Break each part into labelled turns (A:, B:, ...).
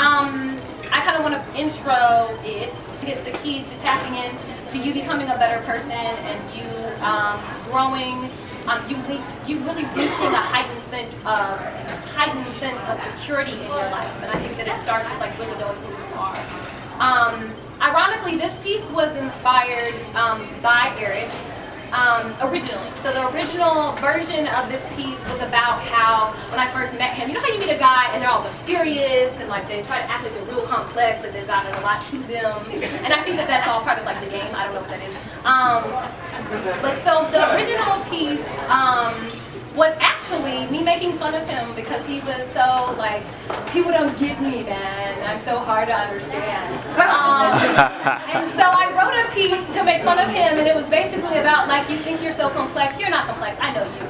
A: I kind of want to intro it because it's the key to tapping in to you becoming a better person and you growing, you really reaching a heightened sense of security in your life. And I think that it starts with like really knowing who you are. Ironically, this piece was inspired by Eric. Originally. So the original version of this piece was about how when I first met him, you know how you meet a guy and they're all mysterious and like they try to act like they're real complex and they've got a lot to them. And I think that that's all part of like the game. I don't know what that is. But so the original piece was actually me making fun of him because he was so like, people don't get me, man. I'm so hard to understand. And so I wrote a piece to make fun of him, and it was basically about like, you think you're so complex. You're not complex. I know you.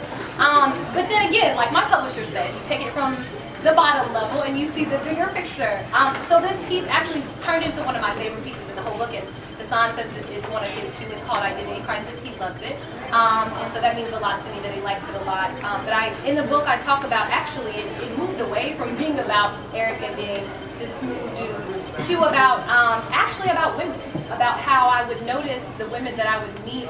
A: But then again, like my publisher said, you take it from the bottom level and you see the bigger picture. So this piece actually turned into one of my favorite pieces in the whole book, and Hassan says it's one of his too. It's called Identity Crisis. He loves it. And so that means a lot to me that he likes it a lot. But in the book I talk about actually it moved away from being about Eric and being this smooth dude to about actually about women, about how I would notice the women that I would meet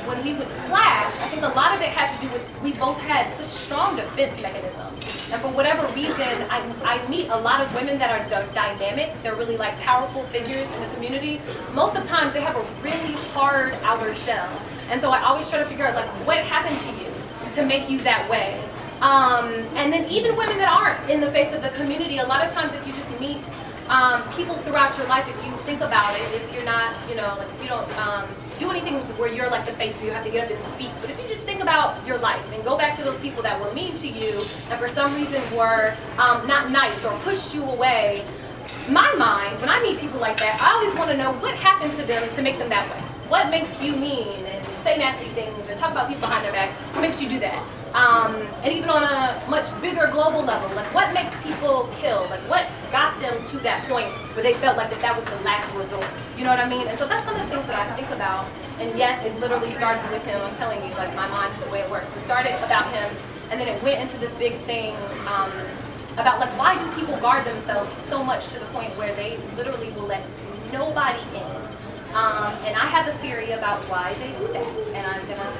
A: when we would clash. I think a lot of it had to do with we both had such strong defense mechanisms. And for whatever reason, I meet a lot of women that are dynamic. They're really like powerful figures in the community. Most of the times they have a really hard outer shell. And so I always try to figure out like what happened to you to make you that way. And then even women that aren't in the face of the community, a lot of times if you just meet people throughout your life, if you think about it, if you're not, you know, like if you don't do anything where you're like the face, so you have to get up and speak. But if you just think about your life and go back to those people that were mean to you and for some reason were not nice or pushed you away, my mind, when I meet people like that, I always want to know what happened to them to make them that way. What makes you mean and say nasty things and talk about people behind their back? What makes you do that? And even on a much bigger global level, like what makes people kill? Like what got them to that point where they felt like that was the last resort? You know what I mean? And so that's some of the things that I think about. And yes, it literally started with him. I'm telling you, like my mind is the way it works. It started about him, and then it went into this big thing about like why do people guard themselves so much to the point where they literally will let nobody in. And I have a theory about why they do that, and I'm gonna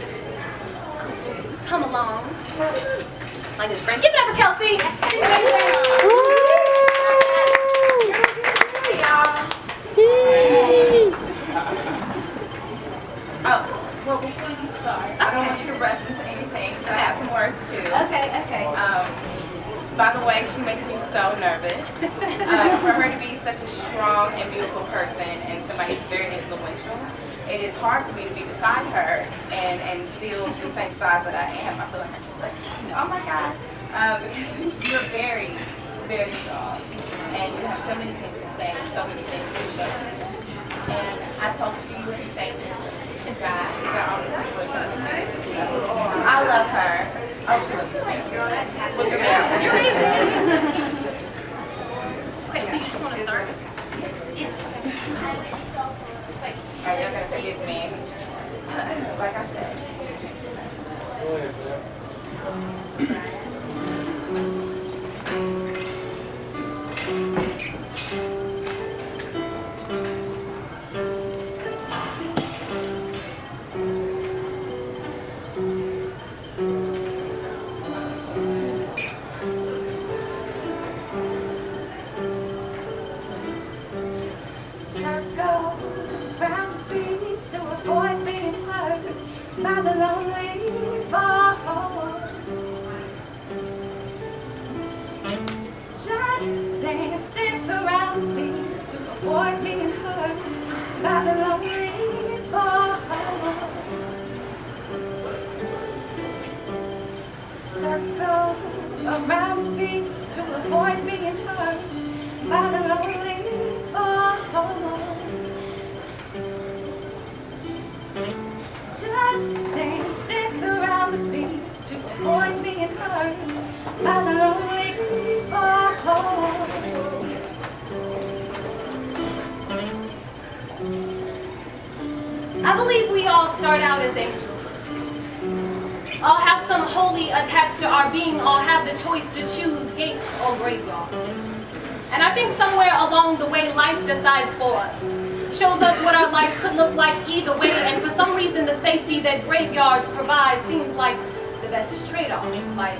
A: come along. My good friend, give it up for Kelsey.
B: Well, before you start, I don't want you to rush into anything, so I have some words too.
A: Okay.
B: By the way, she makes me so nervous. For her to be such a strong and beautiful person and somebody who's very influential, it is hard for me to be beside her and feel the same size that I am. I feel like I should be like, oh my God. Because you're very, very strong. And you have so many things to say and so many things to show. And I told you you would be famous to God. God always makes you famous. I love her. Oh, she was look at that.
A: Okay, so you just want to start? Yeah.
B: Alright, y'all gotta forgive me. Like I said.
A: I believe we all start out as angels. All have some holy attached to our being. All have the choice to choose gates or graveyards. And I think somewhere along the way, life decides for us. Shows us what our life could look like either way, and for some reason the safety that graveyards provide seems like the best trade-off. Like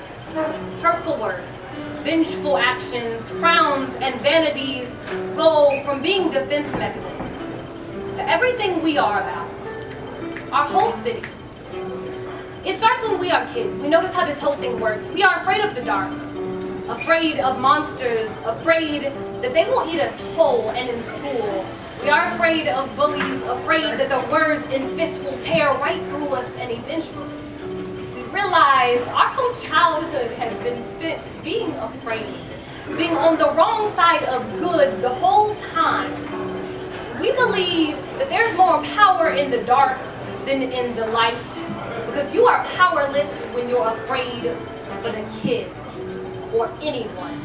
A: hurtful words, vengeful actions, frowns, and vanities go from being defense mechanisms to everything we are about. Our whole city. It starts when we are kids. We notice how this whole thing works. We are afraid of the dark, afraid of monsters, afraid that they will eat us whole and in school. We are afraid of bullies, afraid that the words in fist will tear right through us, and eventually we realize our whole childhood has been spent being afraid, being on the wrong side of good the whole time. We believe that there's more power in the dark than in the light, because you are powerless when you're afraid, but a kid or anyone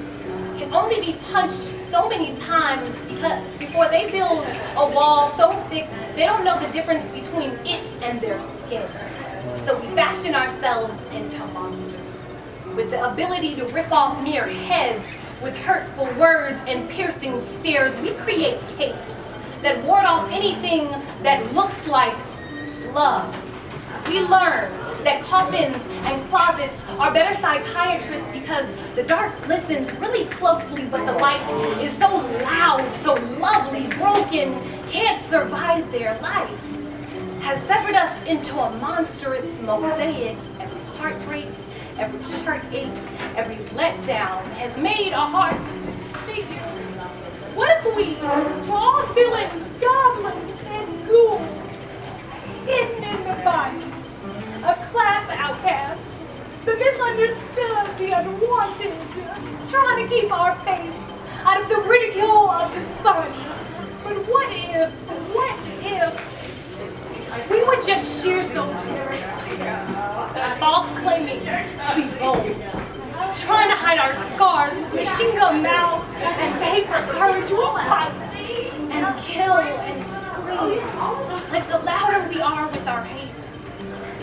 A: can only be punched so many times before they build a wall so thick they don't know the difference between it and their skin. So we fashion ourselves into monsters with the ability to rip off mere heads with hurtful words and piercing stares. We create capes that ward off anything that looks like love. We learn that coffins and closets are better psychiatrists because the dark listens really closely, but the light is so loud, so lovely, broken, can't survive their life. Has severed us into a monstrous mosaic. Every heartbreak, every heartache, every letdown has made our hearts disfigured. What if we were all villains, goblins, and ghouls, hidden in the bodies of class outcasts, the misunderstood, the unwanted, trying to keep our face out of the ridicule of the sun? But what if we were just sheer soldiers, false claiming to be bold, trying to hide our scars with machine gun mouths and paper courage? We'll fight and kill and scream. Like the louder we are with our hate,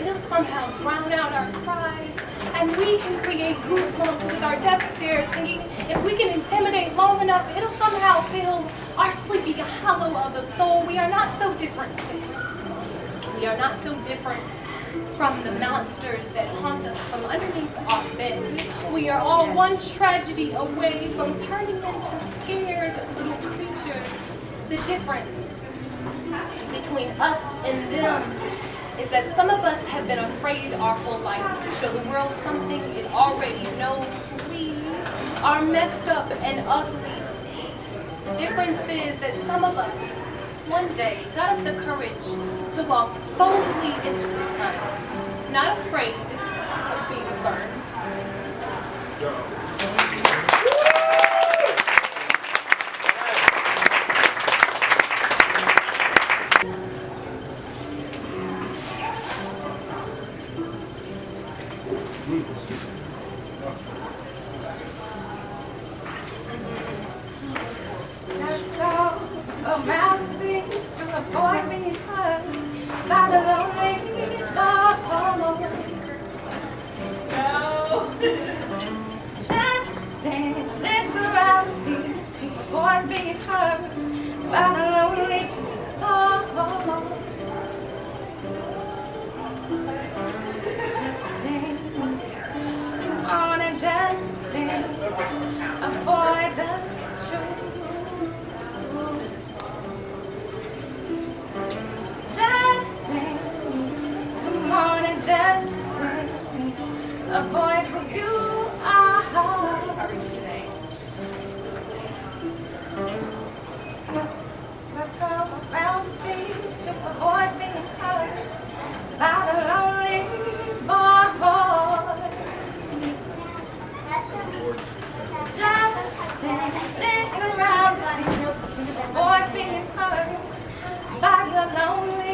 A: it'll somehow drown out our cries, and we can create goosebumps with our death stares, thinking if we can intimidate long enough, it'll somehow fill our sleepy hollow of the soul. We are not so different. We are not so different from the monsters that haunt us from underneath our bed. We are all one tragedy away from turning into scared little creatures. The difference between us and them is that some of us have been afraid our whole life to show the world something it already knows. We are messed up and ugly. The difference is that some of us one day got up the courage to walk boldly into the sun, not afraid of being burned. Avoid the truth. Just things. Come on and just things. Avoid who you are. Circle around things to avoid being hurt by the lonely boy. Just dance around like to avoid being hurt by the lonely